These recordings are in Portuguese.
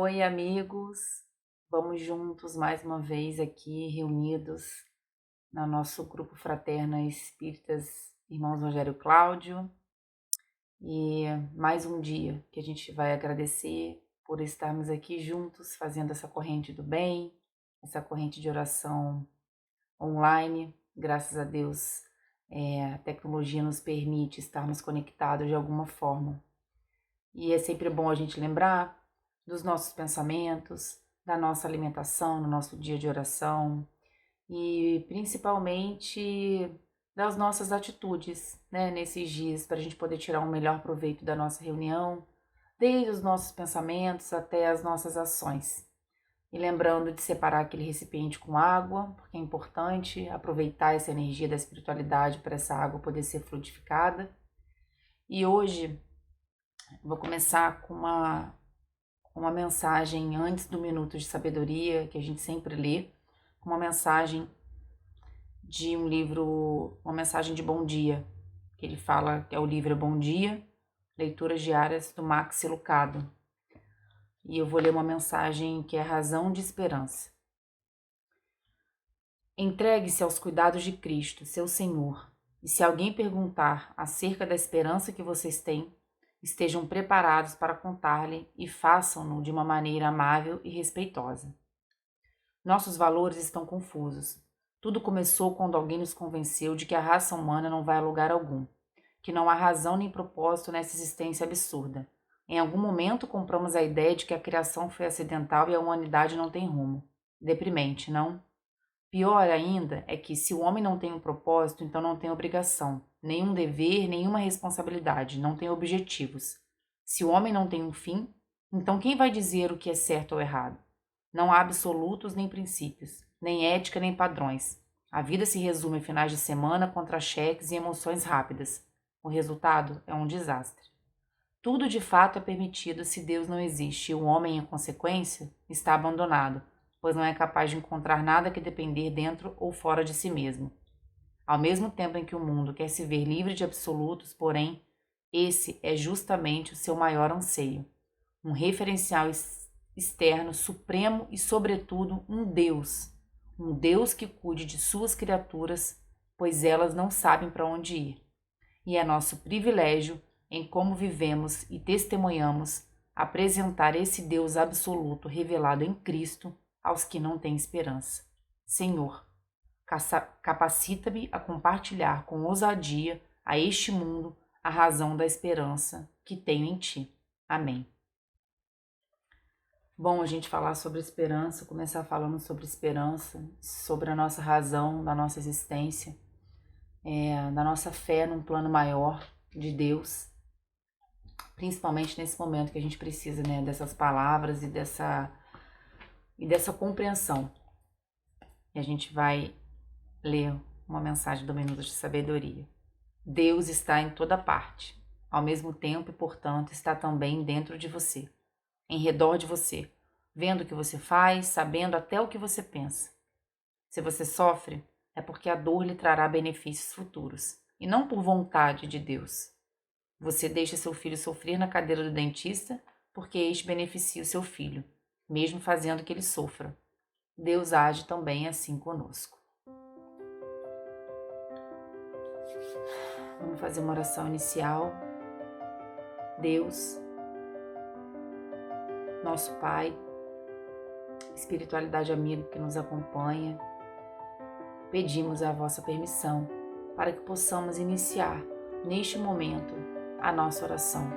Oi, amigos. Vamos juntos mais uma vez aqui reunidos no nosso grupo fraterno Espíritas Irmãos Rogério Cláudio. E mais um dia que a gente vai agradecer por estarmos aqui juntos fazendo essa corrente do bem, essa corrente de oração online. Graças a Deus, a tecnologia nos permite estarmos conectados de alguma forma. E é sempre bom a gente lembrar dos nossos pensamentos, da nossa alimentação, no nosso dia de oração e principalmente das nossas atitudes, né, nesses dias, para a gente poder tirar um melhor proveito da nossa reunião, desde os nossos pensamentos até as nossas ações. E lembrando de separar aquele recipiente com água, porque é importante aproveitar essa energia da espiritualidade para essa água poder ser frutificada. E hoje vou começar com uma mensagem antes do Minuto de Sabedoria, que a gente sempre lê, uma mensagem de um livro, uma mensagem de bom dia, que ele fala que é o livro Bom Dia, Leituras Diárias do Max Lucado. E eu vou ler uma mensagem que é Razão de Esperança. Entregue-se aos cuidados de Cristo, seu Senhor, e se alguém perguntar acerca da esperança que vocês têm, estejam preparados para contar-lhe e façam-no de uma maneira amável e respeitosa. Nossos valores estão confusos. Tudo começou quando alguém nos convenceu de que a raça humana não vai a lugar algum, que não há razão nem propósito nessa existência absurda. Em algum momento compramos a ideia de que a criação foi acidental e a humanidade não tem rumo. Deprimente, não? Pior ainda é que, se o homem não tem um propósito, então não tem obrigação, nenhum dever, nenhuma responsabilidade, não tem objetivos. Se o homem não tem um fim, então quem vai dizer o que é certo ou errado? Não há absolutos nem princípios, nem ética nem padrões. A vida se resume a finais de semana, contra-cheques e emoções rápidas. O resultado é um desastre. Tudo de fato é permitido se Deus não existe e o homem, em consequência, está abandonado, pois não é capaz de encontrar nada que depender dentro ou fora de si mesmo. Ao mesmo tempo em que o mundo quer se ver livre de absolutos, porém, esse é justamente o seu maior anseio. Um referencial externo, supremo e, sobretudo, um Deus que cuide de suas criaturas, pois elas não sabem para onde ir. E é nosso privilégio, em como vivemos e testemunhamos, apresentar esse Deus absoluto revelado em Cristo aos que não têm esperança. Senhor, capacita-me a compartilhar com ousadia a este mundo a razão da esperança que tenho em Ti. Amém. Bom, a gente falar sobre esperança, começar falando sobre esperança, sobre a nossa razão, da nossa existência, da nossa fé num plano maior de Deus, principalmente nesse momento que a gente precisa, né, dessas palavras e dessa compreensão. E a gente vai ler uma mensagem do Minuto de Sabedoria. Deus está em toda parte, ao mesmo tempo e, portanto, está também dentro de você, em redor de você, vendo o que você faz, sabendo até o que você pensa. Se você sofre, é porque a dor lhe trará benefícios futuros, e não por vontade de Deus. Você deixa seu filho sofrer na cadeira do dentista porque este beneficia o seu filho, mesmo fazendo que ele sofra. Deus age também assim conosco. Vamos fazer uma oração inicial. Deus, nosso Pai, espiritualidade amiga que nos acompanha, pedimos a vossa permissão para que possamos iniciar neste momento a nossa oração,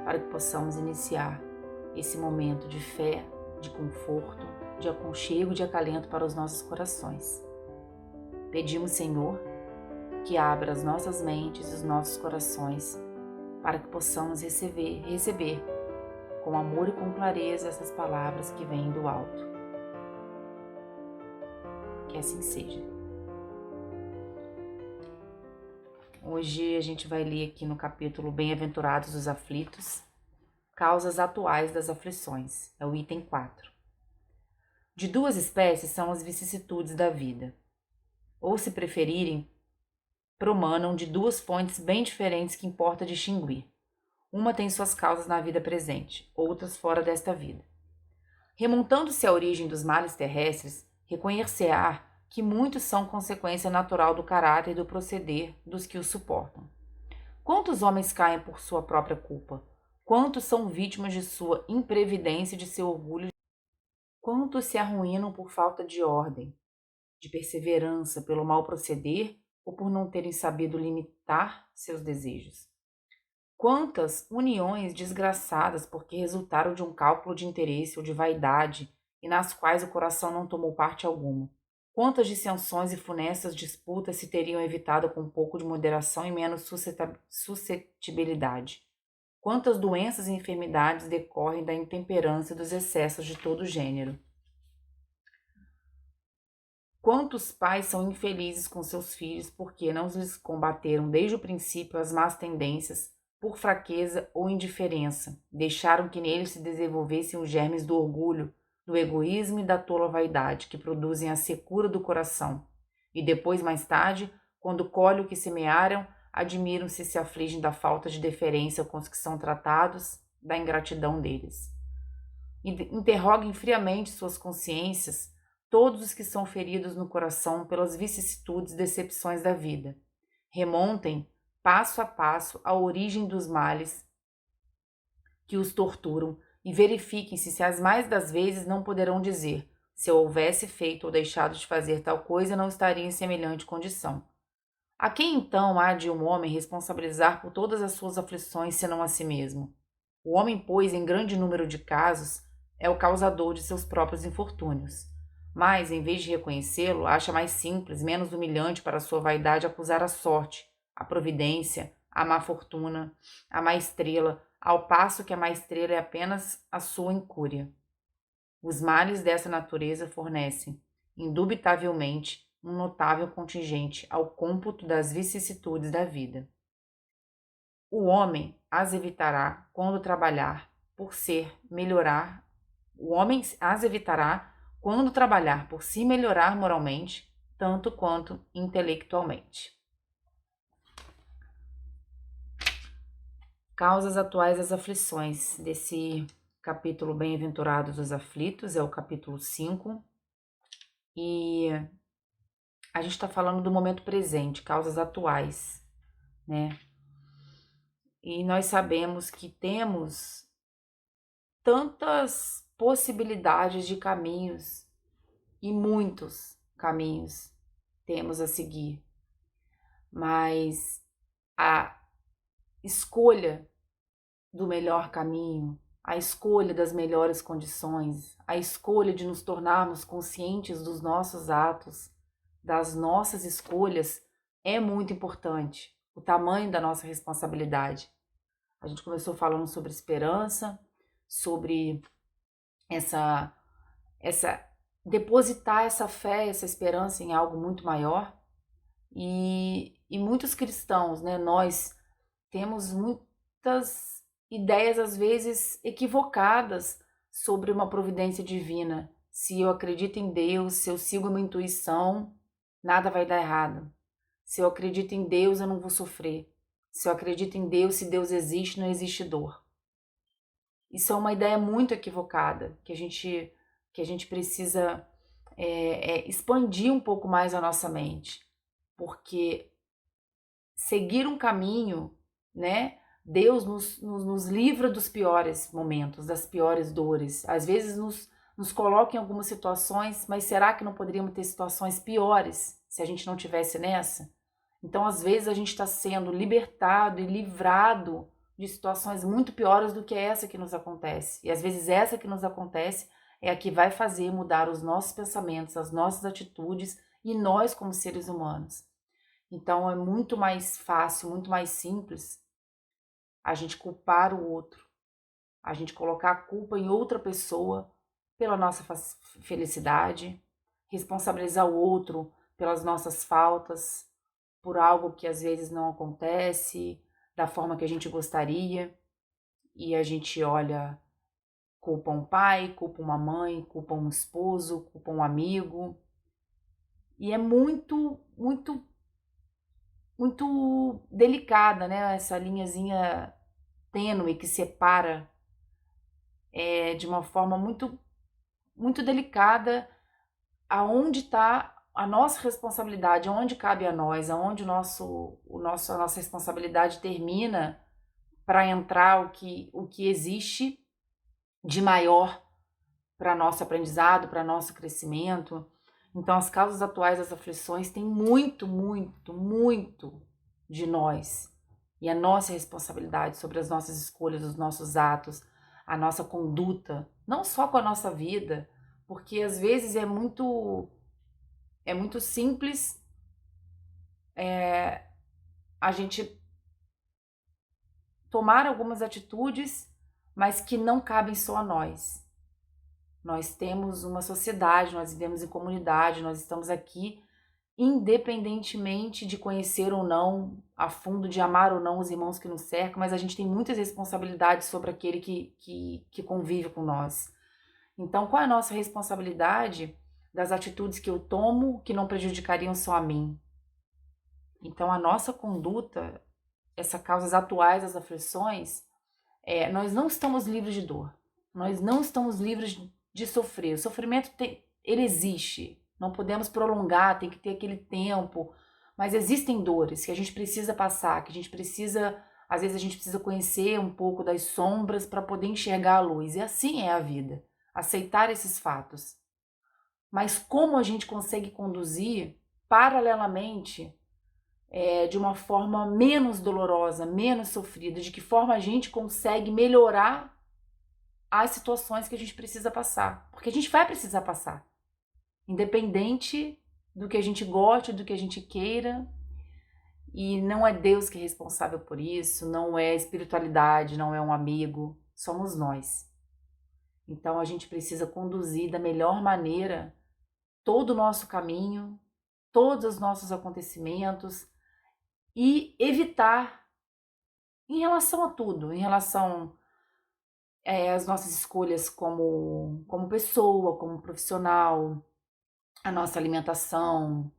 para que possamos iniciar esse momento de fé, de conforto, de aconchego, de acalento para os nossos corações. Pedimos, Senhor, que abra as nossas mentes e os nossos corações para que possamos receber com amor e com clareza essas palavras que vêm do alto. Que assim seja. Hoje a gente vai ler aqui no capítulo Bem-aventurados os aflitos, causas atuais das aflições, é o item 4. De duas espécies são as vicissitudes da vida, ou, se preferirem, promanam de duas fontes bem diferentes que importa distinguir. Uma tem suas causas na vida presente, outras fora desta vida. Remontando-se à origem dos males terrestres, reconhecer-á que muitos são consequência natural do caráter e do proceder dos que os suportam. Quantos homens caem por sua própria culpa? Quantos são vítimas de sua imprevidência e de seu orgulho? Quantos se arruinam por falta de ordem, de perseverança, pelo mau proceder ou por não terem sabido limitar seus desejos? Quantas uniões desgraçadas porque resultaram de um cálculo de interesse ou de vaidade e nas quais o coração não tomou parte alguma? Quantas dissensões e funestas disputas se teriam evitado com um pouco de moderação e menos suscetibilidade? Quantas doenças e enfermidades decorrem da intemperança e dos excessos de todo gênero? Quantos pais são infelizes com seus filhos porque não lhes combateram desde o princípio as más tendências, por fraqueza ou indiferença, deixaram que neles se desenvolvessem os germes do orgulho, do egoísmo e da tola vaidade, que produzem a secura do coração, e depois, mais tarde, quando colhem o que semearam, admiram-se e se afligem da falta de deferência com os que são tratados, da ingratidão deles. Interroguem friamente suas consciências, todos os que são feridos no coração pelas vicissitudes e decepções da vida. Remontem, passo a passo, a origem dos males que os torturam e verifiquem-se se as mais das vezes não poderão dizer: se eu houvesse feito ou deixado de fazer tal coisa, não estaria em semelhante condição. A quem então há de um homem responsabilizar por todas as suas aflições, senão a si mesmo? O homem, pois, em grande número de casos, é o causador de seus próprios infortúnios. Mas, em vez de reconhecê-lo, acha mais simples, menos humilhante para a sua vaidade acusar a sorte, a providência, a má fortuna, a má estrela, ao passo que a má estrela é apenas a sua incúria. Os males dessa natureza fornecem, indubitavelmente, um notável contingente ao cômputo das vicissitudes da vida. O homem as evitará quando trabalhar por ser melhorar. O homem as evitará quando trabalhar por se melhorar moralmente, tanto quanto intelectualmente. Causas atuais das aflições, desse capítulo Bem-aventurados os aflitos, é o capítulo 5, e a gente está falando do momento presente, causas atuais, né? E nós sabemos que temos tantas possibilidades de caminhos e muitos caminhos temos a seguir, mas a escolha do melhor caminho, a escolha das melhores condições, a escolha de nos tornarmos conscientes dos nossos atos, das nossas escolhas, é muito importante. O tamanho da nossa responsabilidade. A gente começou falando sobre esperança, sobre essa depositar essa fé, essa esperança em algo muito maior. E muitos cristãos, né, nós temos muitas ideias às vezes equivocadas sobre uma providência divina. Se eu acredito em Deus, se eu sigo a minha intuição, nada vai dar errado. Se eu acredito em Deus, eu não vou sofrer. Se eu acredito em Deus, se Deus existe, não existe dor. Isso é uma ideia muito equivocada, que a gente precisa expandir um pouco mais a nossa mente. Porque seguir um caminho, né? Deus nos livra dos piores momentos, das piores dores. Às vezes nos coloca em algumas situações, mas será que não poderíamos ter situações piores se a gente não tivesse nessa? Então, às vezes, a gente está sendo libertado e livrado de situações muito piores do que essa que nos acontece. E às vezes essa que nos acontece é a que vai fazer mudar os nossos pensamentos, as nossas atitudes e nós como seres humanos. Então, é muito mais fácil, muito mais simples a gente culpar o outro, a gente colocar a culpa em outra pessoa pela nossa felicidade, responsabilizar o outro pelas nossas faltas, por algo que às vezes não acontece da forma que a gente gostaria, e a gente olha, culpa um pai, culpa uma mãe, culpa um esposo, culpa um amigo, e é muito, muito, muito delicada, né, essa linhazinha tênue que separa de uma forma muito muito delicada, aonde está a nossa responsabilidade, aonde cabe a nós, aonde a nossa responsabilidade termina para entrar o que existe de maior para nosso aprendizado, para nosso crescimento. Então, as causas atuais das aflições têm muito, muito, muito de nós e a nossa responsabilidade sobre as nossas escolhas, os nossos atos, a nossa conduta, não só com a nossa vida, porque às vezes é muito simples a gente tomar algumas atitudes, mas que não cabem só a nós. Nós temos uma sociedade, nós vivemos em comunidade, nós estamos aqui independentemente de conhecer ou não a fundo, de amar ou não os irmãos que nos cercam, mas a gente tem muitas responsabilidades sobre aquele que convive com nós. Então, qual é a nossa responsabilidade das atitudes que eu tomo que não prejudicariam só a mim? Então, a nossa conduta, essas causas atuais das aflições, nós não estamos livres de dor, nós não estamos livres de sofrer. O sofrimento ele existe, não podemos prolongar, tem que ter aquele tempo, mas existem dores que a gente precisa passar, que a gente precisa, às vezes a gente precisa conhecer um pouco das sombras para poder enxergar a luz, e assim é a vida, aceitar esses fatos. Mas como a gente consegue conduzir paralelamente, de uma forma menos dolorosa, menos sofrida, de que forma a gente consegue melhorar as situações que a gente precisa passar, porque a gente vai precisar passar, independente do que a gente goste, do que a gente queira, e não é Deus que é responsável por isso, não é espiritualidade, não é um amigo, somos nós. Então a gente precisa conduzir da melhor maneira todo o nosso caminho, todos os nossos acontecimentos e evitar, em relação a tudo, em relação às nossas escolhas como pessoa, como profissional, a nossa alimentação,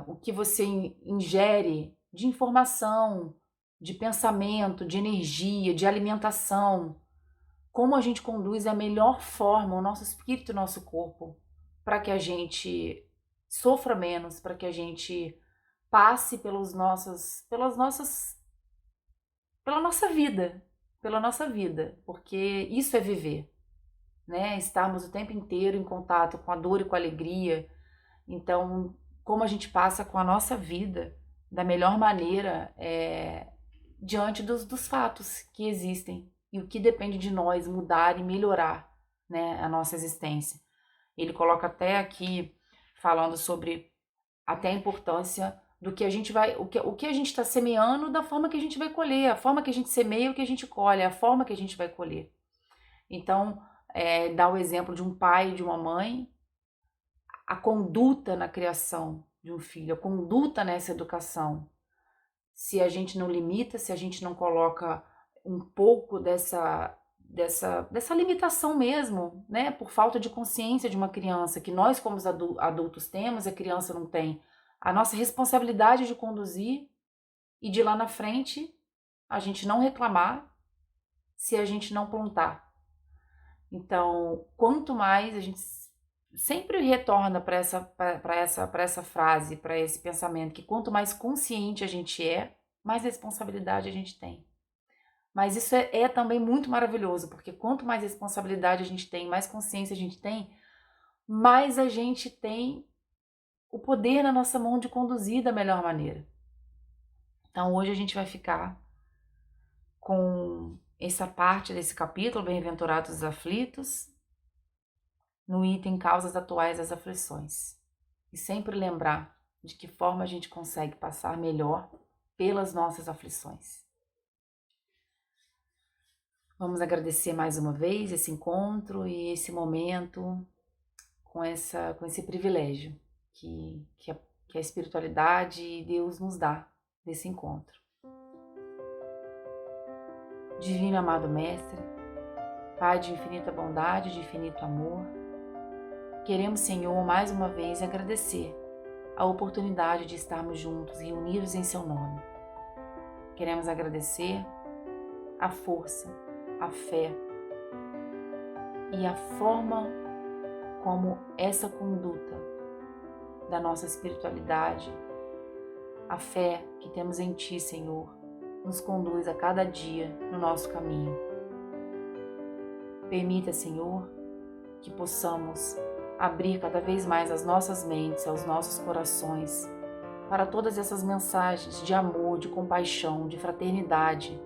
o que você ingere de informação, de pensamento, de energia, de alimentação, como a gente conduz a melhor forma o nosso espírito e o nosso corpo, para que a gente sofra menos, para que a gente passe pela nossa vida, porque isso é viver, né? Estarmos o tempo inteiro em contato com a dor e com a alegria. Então, como a gente passa com a nossa vida da melhor maneira diante dos fatos que existem e o que depende de nós mudar e melhorar, né, a nossa existência. Ele coloca até aqui falando sobre até a importância do que a gente vai, o que a gente está semeando, da forma que a gente vai colher, a forma que a gente semeia, o que a gente colhe, a forma que a gente vai colher. Então, dá o exemplo de um pai e de uma mãe, a conduta na criação de um filho, a conduta nessa educação. Se a gente não limita, se a gente não coloca um pouco dessa limitação mesmo, né, por falta de consciência de uma criança, que nós como adultos temos, a criança não tem, a nossa responsabilidade de conduzir e de lá na frente a gente não reclamar se a gente não plantar. Então, quanto mais a gente sempre retorna para essa frase, para esse pensamento, que quanto mais consciente a gente mais responsabilidade a gente tem. Mas isso é também muito maravilhoso, porque quanto mais responsabilidade a gente tem, mais consciência a gente tem, mais a gente tem o poder na nossa mão de conduzir da melhor maneira. Então hoje a gente vai ficar com essa parte desse capítulo, Bem-aventurados os aflitos, no item Causas atuais das aflições. E sempre lembrar de que forma a gente consegue passar melhor pelas nossas aflições. Vamos agradecer mais uma vez esse encontro e esse momento com esse privilégio que a espiritualidade e Deus nos dá desse encontro. Divino amado Mestre, Pai de infinita bondade, de infinito amor, queremos, Senhor, mais uma vez agradecer a oportunidade de estarmos juntos, reunidos em Seu nome. Queremos agradecer a força, a fé e a forma como essa conduta da nossa espiritualidade, a fé que temos em Ti, Senhor, nos conduz a cada dia no nosso caminho. Permita, Senhor, que possamos abrir cada vez mais as nossas mentes, aos nossos corações, para todas essas mensagens de amor, de compaixão, de fraternidade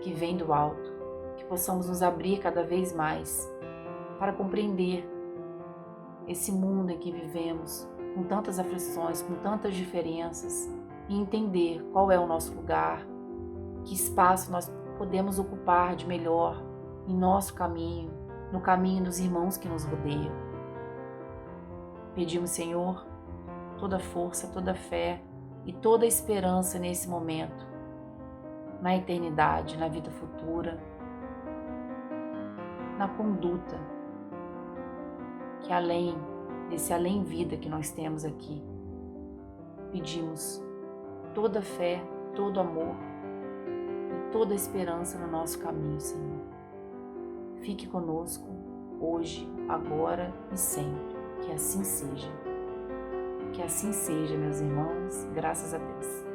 que vem do alto, que possamos nos abrir cada vez mais para compreender esse mundo em que vivemos, com tantas aflições, com tantas diferenças, e entender qual é o nosso lugar, que espaço nós podemos ocupar de melhor em nosso caminho, no caminho dos irmãos que nos rodeiam. Pedimos, Senhor, toda força, toda fé e toda esperança nesse momento, na eternidade, na vida futura, na conduta, que além desse além-vida que nós temos aqui, pedimos toda fé, todo amor e toda esperança no nosso caminho, Senhor. Fique conosco hoje, agora e sempre. Que assim seja. Que assim seja, meus irmãos, graças a Deus.